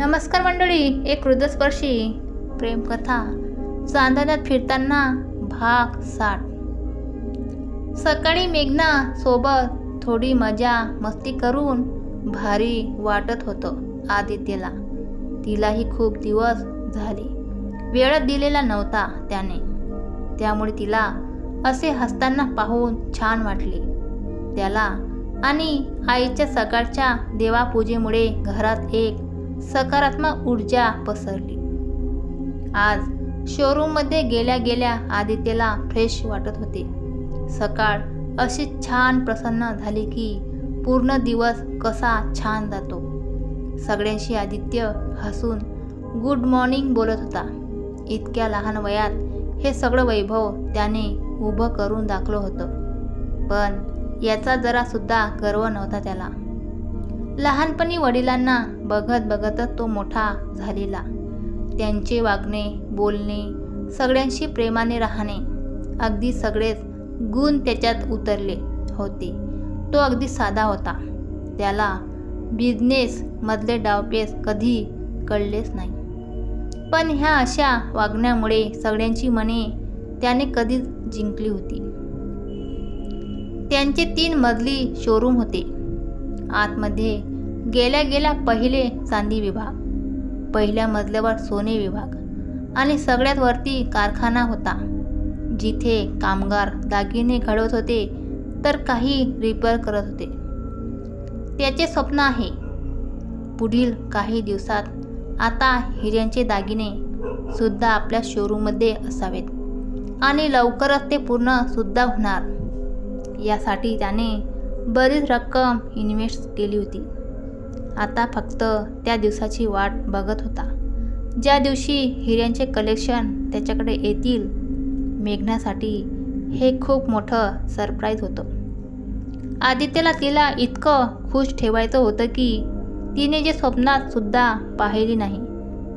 नमस्कार मंडळी, एक हृदयस्पर्शी प्रेमकथा चांदण्यात फिरताना भाग 60। सकाळी मेघना सोबत थोडी मजा मस्ती करून भारी वाटत होतं आदित्यला। तिलाही खूप दिवस झाले वेळ दिलेला नव्हता त्याने, त्यामुळे तिला असे हसताना पाहून छान वाटले त्याला। आणि आईच्या सकाळच्या देवापूजेमुळे घरात एक सकारात्मक ऊर्जा पसरली। आज शोरूममध्ये गेल्या गेल्या आदित्यला फ्रेश वाटत होते। सकाळ अशी छान प्रसन्न झाली की पूर्ण दिवस कसा छान जातो। सगळ्यांशी आदित्य हसून गुड मॉर्निंग बोलत होता। इतक्या लहान वयात हे सगळं वैभव त्याने उभं करून दाखवलं होतं, पण याचा जरा सुद्धा गर्व नव्हता त्याला। लहानपणी वडिलांना बघत बघतच तो मोठा झालेला। त्यांचे वागणे, बोलणे, सगळ्यांशी प्रेमाने राहणे, अगदी सगळेच गुण त्याच्यात उतरले होते। तो अगदी साधा होता, त्याला बिझनेस मधले डावपेच कधी कळलेच नाही, पण ह्या अशा वागण्यामुळे सगळ्यांची मने त्याने कधीच जिंकली होती। त्यांचे 3 मजली शोरूम होते। आतमध्ये गेल्या गेल्या पहिले चांदी विभाग, पहिल्या मजल्यावर सोने विभाग आणि सगळ्यात वरती कारखाना होता, जिथे कामगार दागिने घडवत होते तर काही रिपेअर करत होते। त्याचे स्वप्न आहे पुढील काही दिवसात आता हिऱ्यांचे दागिने सुद्धा आपल्या शोरूममध्ये असावेत आणि लवकरच ते पूर्ण सुद्धा होणार। यासाठी त्याने बरीच रक्कम इन्व्हेस्ट केली होती। आता फक्त त्या दिवसाची वाट बघत होता ज्या दिवशी हिऱ्यांचे कलेक्शन त्याच्याकडे येतील। मेघनासाठी हे खूप मोठं सरप्राईज होतं। आदित्यला तिला इतकं खुश ठेवायचं होतं की तिने जे स्वप्नात सुद्धा पाहिली नाही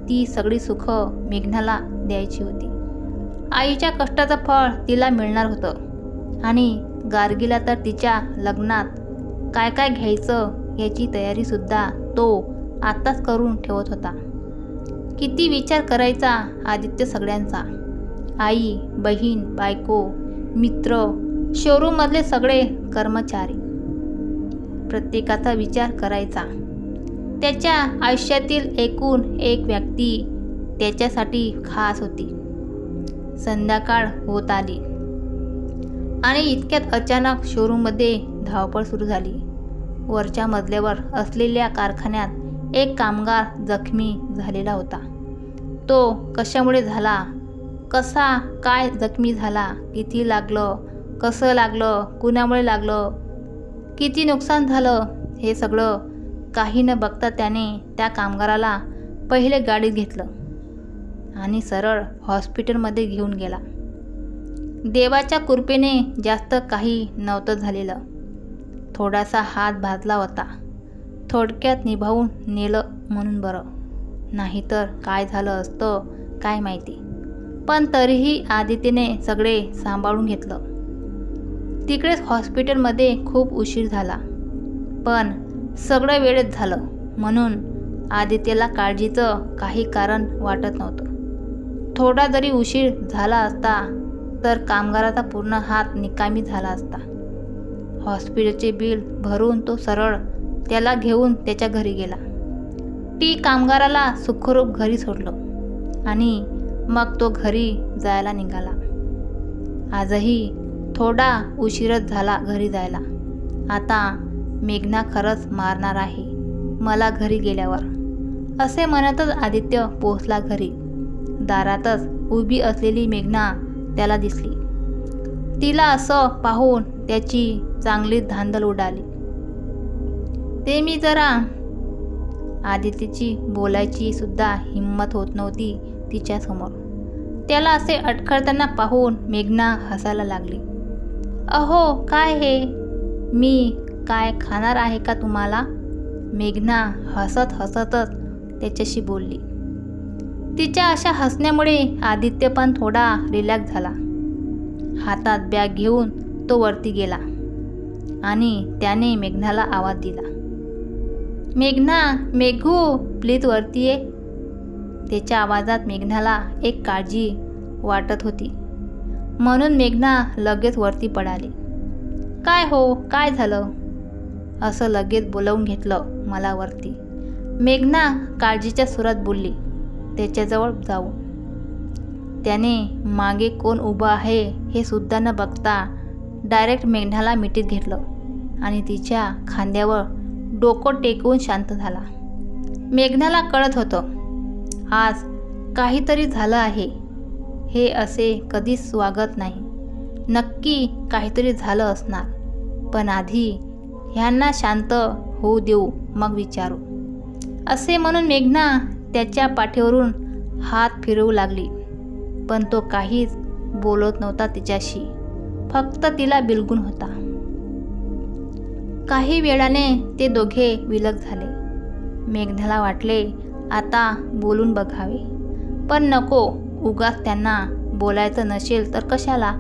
ती सगळी सुख मेघनाला द्यायची होती। आईच्या कष्टाचं फळ तिला मिळणार होतं आणि गार्गीला तर तिच्या लग्नात काय काय घ्यायचं याची तयारी सुद्धा तो आत्ताच करून ठेवत होता। किती विचार करायचा आदित्य सगळ्यांचा, आई, बहीण, बायको, मित्र, शोरूममधले सगळे कर्मचारी, प्रत्येकाचा विचार करायचा। त्याच्या आयुष्यातील एकूण एक व्यक्ती त्याच्यासाठी खास होती। संध्याकाळ होत आली आणि इतक्यात अचानक शोरूममध्ये धावपळ सुरू झाली। वरच्या मजल्यावर असलेल्या कारखान्यात एक कामगार जखमी झालेला होता। तो कशामुळे झाला, कसा काय जखमी झाला, किती लागलं, कसं लागलं, कुणामुळे लागलं, किती नुकसान झालं, हे सगळं काही न बघता त्याने त्या कामगाराला पहिले गाडीत घेतलं आणि सरळ हॉस्पिटलमध्ये घेऊन गेला। देवाच्या कृपेने जास्त काही नव्हतं झालेलं, थोडासा हात भाजला होता, थोडक्यात निभावून नेलं म्हणून बरं, नाहीतर काय झालं असतं काय माहिती। पण तरीही आदित्यने सगळे सांभाळून घेतलं। तिकडेच हॉस्पिटलमध्ये खूप उशीर झाला, पण सगळं वेळेत झालं म्हणून आदित्यला काळजीचं काही कारण वाटत नव्हतं। थोडा जरी उशीर झाला असता तर कामगाराचा पूर्ण हात निकामी झाला असता। हॉस्पिटलचे बिल भरून तो सरळ त्याला घेऊन त्याच्या घरी गेला। कामगाराला सुखरूप घरी सोडलं आणि मग तो घरी जायला निघाला। आजही थोडा उशीरच झाला घरी जायला। आता मेघना खरंच मारणार आहे मला घरी गेल्यावर, असे म्हणतच आदित्य पोहोचला घरी। दारातच उभी असलेली मेघना त्याला दिसली। तिला असं पाहून त्याची चांगली धांदल उडाली। ते मी जरा, आदित्यची बोलायची सुद्धा हिंमत होत नव्हती तिच्यासमोर। त्याला असे अडखळताना पाहून मेघना हसायला लागली। अहो काय हे, मी काय खाणार आहे का तुम्हाला? मेघना हसत हसतच त्याच्याशी बोलली। तिच्या अशा हसण्यामुळे आदित्य पण थोडा रिलॅक्स झाला। हातात बॅग घेऊन तो वरती गेला आणि त्याने मेघनाला आवाज दिला। मेघना, मेघू, प्लीज वरती ये. त्याच्या आवाजात मेघनाला एक काळजी वाटत होती, म्हणून मेघना लगेच वरती पळाली. काय हो, काय झालं? असं लगेच बोलवून घेतलं मला वरती, मेघना काळजीच्या सुरात बोलली त्याच्याजवळ जाऊन. त्याने मागे कोण उभं आहे हे सुद्धा न बघता डायरेक्ट मेघनाला मिठीत घेतलं आणि तिच्या खांद्यावर डोकं टेकवून शांत झाला. मेघनाला कळत होतं आज काहीतरी झालं आहे. हे असे कधीच वागत नाही. नक्की काहीतरी झालं असणार, पण आधी ह्यांना शांत होऊ देऊ, मग विचारू. असे म्हणून मेघना त्याच्या पाठीवरून हात फिरवू लागली, पण तो काहीच बोलत नव्हता तिच्याशी, फक्त तिला बिलगून होता. काही वेळाने ते दोघे विलग झाले. मेघनाला वाटले आता बोलून बघावे, पण नको, उगाच त्यांना बोलायचं नसेल तर कशाला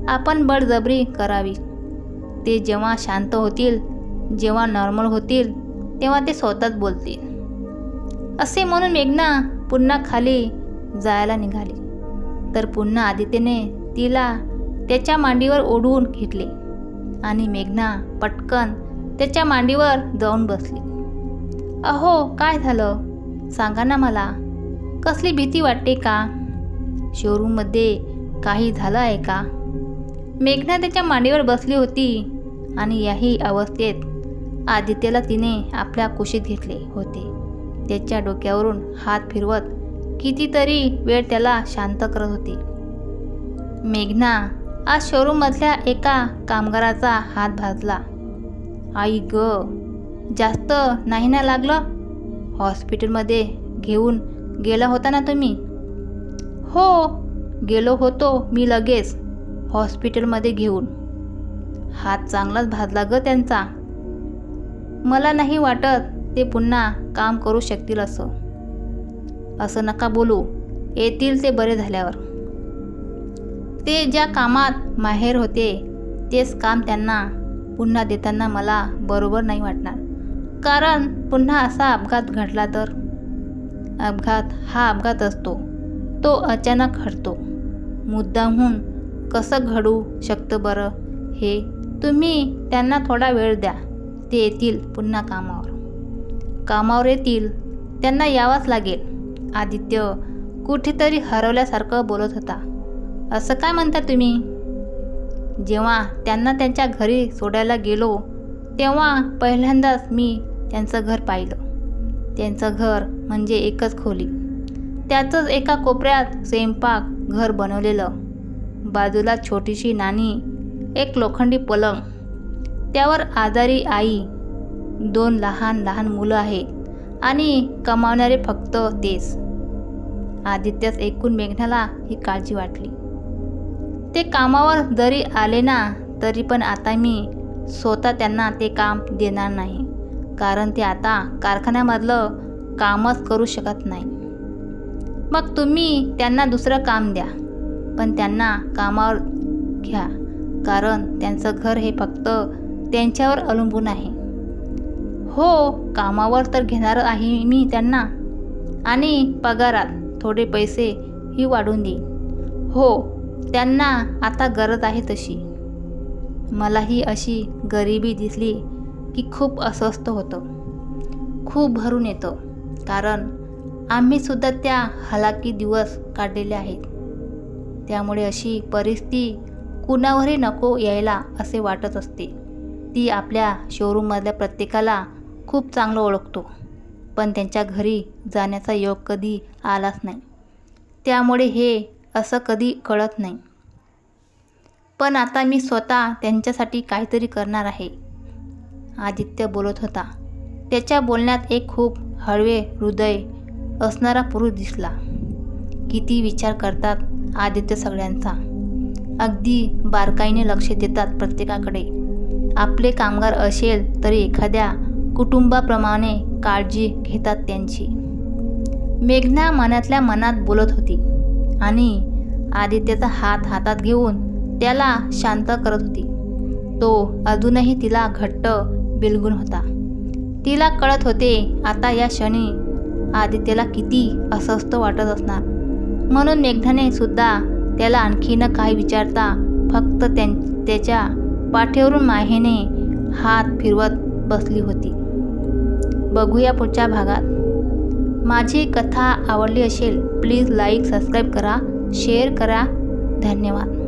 आपण बळजबरी करावी. ते जेव्हा शांत होतील, जेव्हा नॉर्मल होतील, तेव्हा ते स्वतःच बोलतील. असे म्हणून मेघना पुन्हा खाली जायला निघाली, तर पुन्हा आदित्यने तिला त्याच्या मांडीवर ओढून घेतले आणि मेघना पटकन त्याच्या मांडीवर जाऊन बसली. अहो, काय झालं? सांगा ना मला. कसली भीती वाटते का? शोरूममध्ये काही झालं आहे का? मेघना त्याच्या मांडीवर बसली होती आणि याही अवस्थेत आदित्यला तिने आपल्या कुशीत घेतले होते. त्याच्या डोक्यावरून हात फिरवत कितीतरी वेळ त्याला शांत करत होती. मेघना आज शोरूममधल्या एका कामगाराचा हात भाजला. आई ग, जास्त नाही ना लागलं? हॉस्पिटलमध्ये घेऊन गेला होता ना तुम्ही? हो, गेलो होतो मी लगेच हॉस्पिटलमध्ये घेऊन. हात चांगलाच भाजला ग त्यांचा. मला नाही वाटत ते पुन्हा काम करू शकतील. असं नका बोलू, येतील ते बरे झाल्यावर. ते ज्या कामात माहेर होते तेच काम त्यांना पुन्हा देताना मला बरोबर नाही वाटणार, कारण पुन्हा असा अपघात घडला तर. अपघात हा अपघात असतो, तो अचानक घडतो. मुद्दामहून कसं घडू शकतं बरं हे? तुम्ही त्यांना थोडा वेळ द्या, ते येतील पुन्हा कामावर येतील, त्यांना यावंच लागेल. आदित्य कुठेतरी हरवल्यासारखं बोलत होता. असं काय म्हणता तुम्ही? जेव्हा त्यांना त्यांच्या घरी सोडायला गेलो तेव्हा पहिल्यांदाच मी त्यांचं घर पाहिलं. त्यांचं घर म्हणजे एकच खोली, त्याचंच एका कोपऱ्यात स्वयंपाक घर बनवलेलं, बाजूला छोटीशी नाणी, एक लोखंडी पलंग, त्यावर आजारी आई, 2 लहान लहान मुलं आहेत आणि कमावणारे फक्त तेच. आदित्यच ऐकून मेघनाला ही काळजी वाटली. ते कामावर जरी आले ना तरी पण आता मी स्वतः त्यांना ते काम देणार नाही, कारण ते आता कारखान्यामधलं कामच करू शकत नाही. मग तुम्ही त्यांना दुसरं काम द्या, पण त्यांना कामावर घ्या, कारण त्यांचं घर हे फक्त त्यांच्यावर अवलंबून आहे. हो, कामावर तर घेणार आहे मी त्यांना, आणि पगारात थोडे पैसे ही वाढवून देईन. हो, त्यांना आता गरज आहे तशी. मलाही अशी गरिबी दिसली की खूप अस्वस्थ होतं, खूप भरून येतं, कारण आम्हीसुद्धा त्या हालाकी दिवस काढलेले आहेत. त्यामुळे अशी परिस्थिती कुणावरही नको यायला असे वाटत असते. ती आपल्या शोरूममधल्या प्रत्येकाला खूप चांगलं ओळखतो, पण त्यांच्या घरी जाण्याचा योग कधी आलाच नाही, त्यामुळे हे असं कधी कळत नाही. पण आता मी स्वतः त्यांच्यासाठी काहीतरी करणार आहे, आदित्य बोलत होता. त्याच्या बोलण्यात एक खूप हळवे हृदय असणारा पुरुष दिसला. किती विचार करतात आदित्य सगळ्यांचा, अगदी बारकाईने लक्ष देतात प्रत्येकाकडे. आपले कामगार असेल तरी एखाद्या कुटुंबाप्रमाणे काळजी घेतात त्यांची. मेघना मनातल्या मनात बोलत होती आणि आदित्यचा हात हातात घेऊन त्याला शांत करत होती. तो अजूनही तिला घट्ट बिलगून होता. तिला कळत होते आता या क्षणी आदित्यला किती अस्वस्थ वाटत असणार. म्हणून मेघनाने सुद्धा त्याला आणखी न काही विचारता फक्त त्याच्या पाठीवरून मायेने हात फिरवत बसली होती. बघूया पुढच्या भागात. माझी कथा आवडली असेल प्लीज लाईक सबस्क्राईब करा, शेअर करा. धन्यवाद.